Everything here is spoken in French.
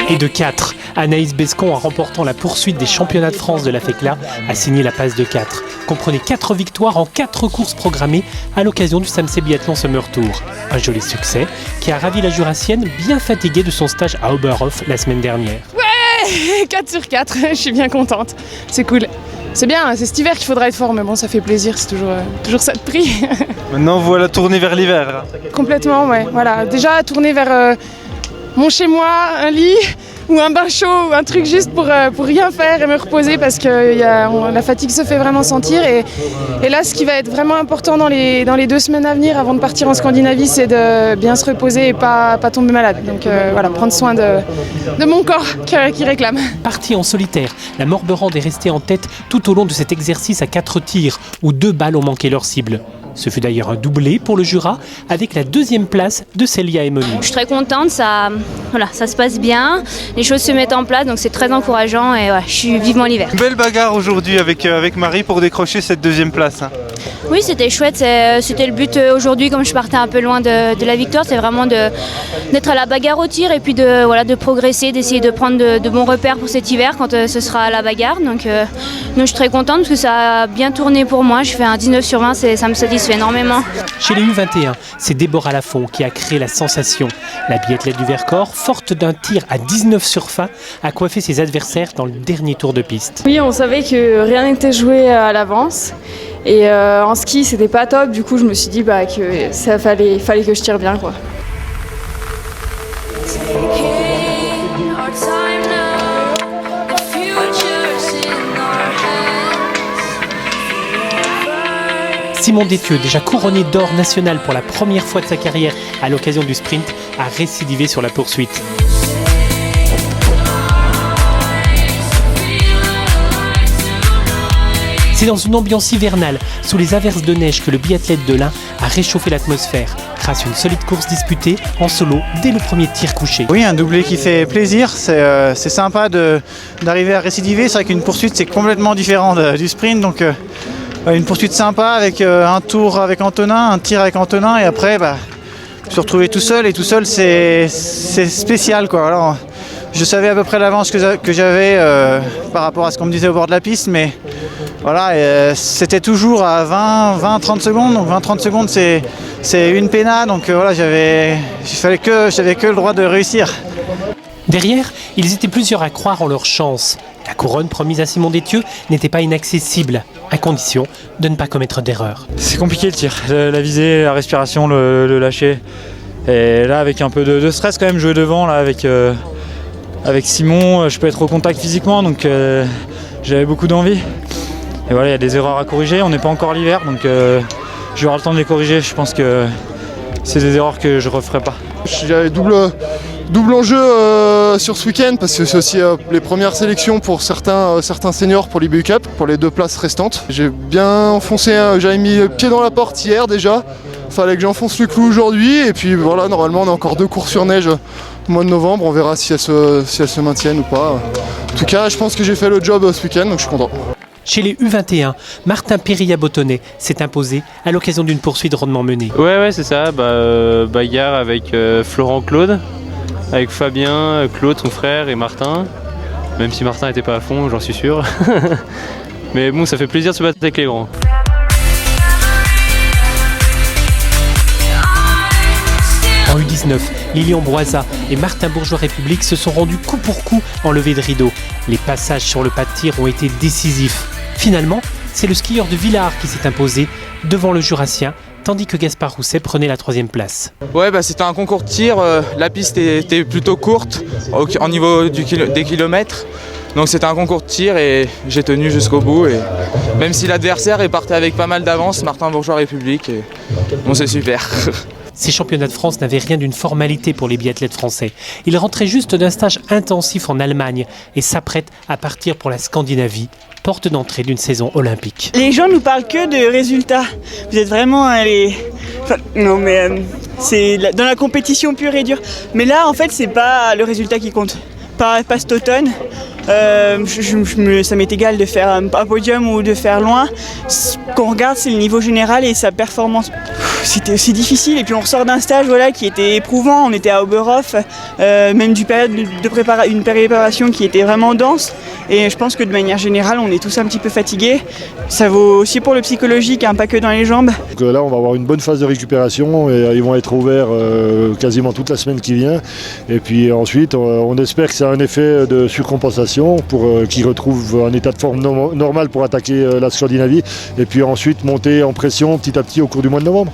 Et de 4, Anaïs Bescon, en remportant la poursuite des championnats de France de la FECLA, a signé la passe de 4. Comprenez 4 victoires en 4 courses programmées à l'occasion du SAMC Biathlon Summer Tour. Un joli succès qui a ravi la Jurassienne bien fatiguée de son stage à Oberhof la semaine dernière. Ouais, 4 sur 4, je suis bien contente. C'est cool. C'est bien, c'est cet hiver qu'il faudra être fort, mais bon, ça fait plaisir, c'est toujours ça de prix. Maintenant, voilà, tourner vers l'hiver. Complètement, ouais. Voilà. Déjà, tourner vers mon chez-moi, un lit ou un bain chaud ou un truc juste pour rien faire et me reposer parce que la fatigue se fait vraiment sentir. Et là, ce qui va être vraiment important dans les 2 semaines à venir avant de partir en Scandinavie, c'est de bien se reposer et pas tomber malade. Donc voilà, prendre soin de mon corps qui réclame. Partie en solitaire, la Morberande est restée en tête tout au long de cet exercice à 4 tirs où 2 balles ont manqué leur cible. Ce fut d'ailleurs un doublé pour le Jura avec la 2e place de Célia Emony. Je suis très contente, ça se passe bien, les choses se mettent en place donc c'est très encourageant et ouais, je suis vivement l'hiver. Belle bagarre aujourd'hui avec Marie pour décrocher cette 2e place. Oui, c'était chouette, c'était le but aujourd'hui comme je partais un peu loin de la victoire, c'est vraiment d'être à la bagarre au tir et puis de progresser, d'essayer de prendre de bons repères pour cet hiver quand ce sera à la bagarre. Donc je suis très contente parce que ça a bien tourné pour moi, je fais un 19 sur 20, ça me satisfait énormément. Chez les U21, c'est Déborah Lafont qui a créé la sensation. La biathlète du Vercors, forte d'un tir à 19 sur 20, a coiffé ses adversaires dans le dernier tour de piste. Oui, on savait que rien n'était joué à l'avance. Et en ski, c'était pas top. Du coup, je me suis dit que ça fallait que je tire bien, quoi. Simon Détieux, déjà couronné d'or national pour la première fois de sa carrière à l'occasion du sprint, a récidivé sur la poursuite. C'est dans une ambiance hivernale, sous les averses de neige, que le biathlète de l'Ain a réchauffé l'atmosphère, grâce à une solide course disputée en solo dès le premier tir couché. Oui, un doublé qui fait plaisir, c'est sympa d'arriver à récidiver. C'est vrai qu'une poursuite c'est complètement différent du sprint, donc une poursuite sympa avec un tour avec Antonin, un tir avec Antonin et après se retrouver tout seul, et tout seul c'est spécial, quoi. Alors, je savais à peu près l'avance que j'avais par rapport à ce qu'on me disait au bord de la piste, mais voilà, c'était toujours à 20-30 secondes, donc 20-30 secondes c'est une péna, donc voilà, j'avais que le droit de réussir. Derrière, ils étaient plusieurs à croire en leur chance. La couronne promise à Simon Détieux n'était pas inaccessible, à condition de ne pas commettre d'erreur. C'est compliqué le tir, la visée, la respiration, le lâcher. Et là, avec un peu de stress quand même, jouer devant, là, avec Simon, je peux être au contact physiquement, donc j'avais beaucoup d'envie. Et voilà, il y a des erreurs à corriger, on n'est pas encore l'hiver, donc j'aurai le temps de les corriger. Je pense que c'est des erreurs que je ne referai pas. J'avais double enjeu sur ce week-end parce que c'est aussi les premières sélections pour certains seniors pour l'IBU Cup, pour les 2 places restantes. J'ai bien enfoncé, j'avais mis le pied dans la porte hier déjà, fallait que j'enfonce le clou aujourd'hui et puis voilà, normalement on a encore 2 courses sur neige au mois de novembre, on verra si elles se maintiennent ou pas. En tout cas, je pense que j'ai fait le job ce week-end, donc je suis content. Chez les U21, Martin Périlla-Bottonnet s'est imposé à l'occasion d'une poursuite rondement menée. Ouais, c'est ça, bagarre avec Florent Claude, avec Fabien, Claude, son frère, et Martin. Même si Martin n'était pas à fond, j'en suis sûr. Mais bon, ça fait plaisir de se battre avec les grands. En U19, Lilian Broisa et Martin Bourgeois-République se sont rendus coup pour coup en levée de rideau. Les passages sur le pas de tir ont été décisifs. Finalement, c'est le skieur de Villars qui s'est imposé devant le Jurassien, tandis que Gaspard Rousset prenait la 3e place. Ouais, c'était un concours de tir, la piste était plutôt courte au niveau des kilomètres. Donc c'était un concours de tir et j'ai tenu jusqu'au bout. Et même si l'adversaire est parti avec pas mal d'avance, Martin Bourgeois-République, et bon, c'est super. Ces championnats de France n'avaient rien d'une formalité pour les biathlètes français. Ils rentraient juste d'un stage intensif en Allemagne et s'apprêtent à partir pour la Scandinavie, porte d'entrée d'une saison olympique. Les gens nous parlent que de résultats. Vous êtes vraiment c'est dans la compétition pure et dure. Mais là, en fait, c'est pas le résultat qui compte. Pas cet automne. ça m'est égal de faire un podium ou de faire loin. Ce qu'on regarde, c'est le niveau général et sa performance. C'était aussi difficile. Et puis on ressort d'un stage qui était éprouvant. On était à Oberhof, même une préparation qui était vraiment dense. Et je pense que de manière générale, on est tous un petit peu fatigués. Ça vaut aussi pour le psychologique, pas que dans les jambes. Donc là, on va avoir une bonne phase de récupération et ils vont être ouverts quasiment toute la semaine qui vient. Et puis ensuite, on espère que c'est un effet de surcompensation pour qu'ils retrouvent un état de forme normal pour attaquer la Scandinavie. Et puis ensuite, monter en pression petit à petit au cours du mois de novembre.